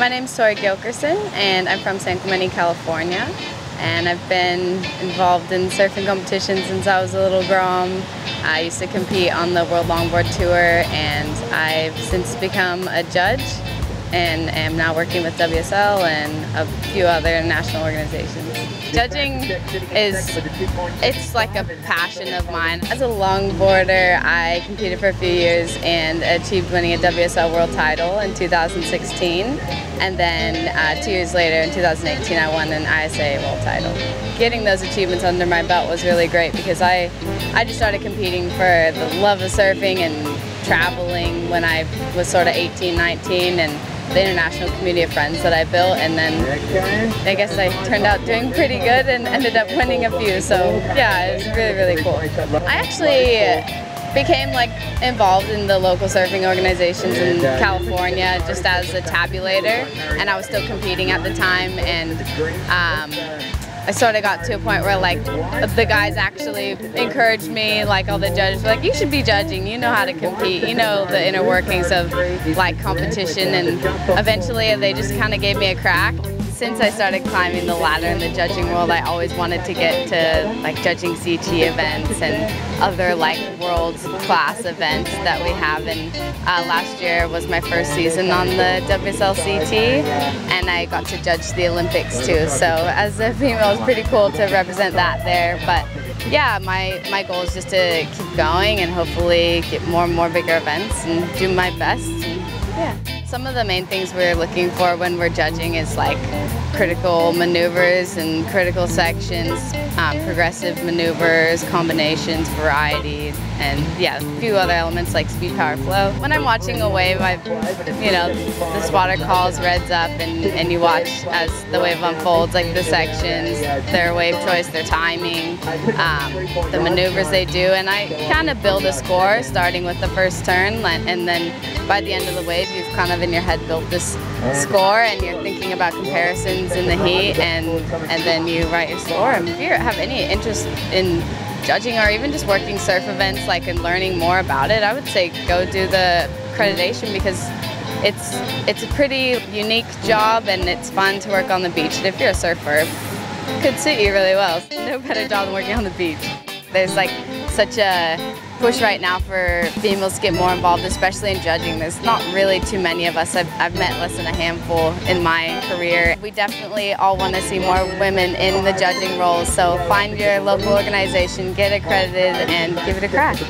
My name's Tory Gilkerson, and I'm from San Clemente, California. And I've been involved in surfing competitions since I was a little girl. I used to compete on the World Longboard Tour, and I've since become a judge and am now working with WSL and a few other national organizations. Judging it's like a passion of mine. As a longboarder, I competed for a few years and achieved winning a WSL world title in 2016. And then 2 years later, in 2018, I won an ISA world title. Getting those achievements under my belt was really great because I just started competing for the love of surfing and traveling when I was sort of 18, 19, and the international community of friends that I built, and then I guess I turned out doing pretty good and ended up winning a few, so yeah, it was really, really cool. I actually became involved in the local surfing organizations in California just as a tabulator, and I was still competing at the time, and I sort of got to a point where the guys actually encouraged me, all the judges were like, you should be judging, you know how to compete, you know the inner workings of competition, and eventually they just kind of gave me a crack. Since I started climbing the ladder in the judging world, I always wanted to get to judging CT events and other world class events that we have. And last year was my first season on the WSL CT, and I got to judge the Olympics too. So as a female, it's pretty cool to represent that there. But yeah, my goal is just to keep going and hopefully get more and more bigger events and do my best. Yeah. Some of the main things we're looking for when we're judging is critical maneuvers and critical sections, progressive maneuvers, combinations, variety, and yeah, a few other elements like speed, power, flow. When I'm watching a wave, the spotter calls reds up, and you watch as the wave unfolds, the sections, their wave choice, their timing, the maneuvers they do, and I kind of build a score starting with the first turn, and then by the end of the wave, you've kind of in your head built this score, and you're thinking about comparisons in the heat, and then you write your score. And if you have any interest in judging or even just working surf events and learning more about it, I would say go do the accreditation because it's a pretty unique job and it's fun to work on the beach. And if you're a surfer, it could suit you really well. No better job than working on the beach. There's such a push right now for females to get more involved, especially in judging. There's not really too many of us. I've met less than a handful in my career. We definitely all want to see more women in the judging roles, so find your local organization, get accredited, and give it a crack.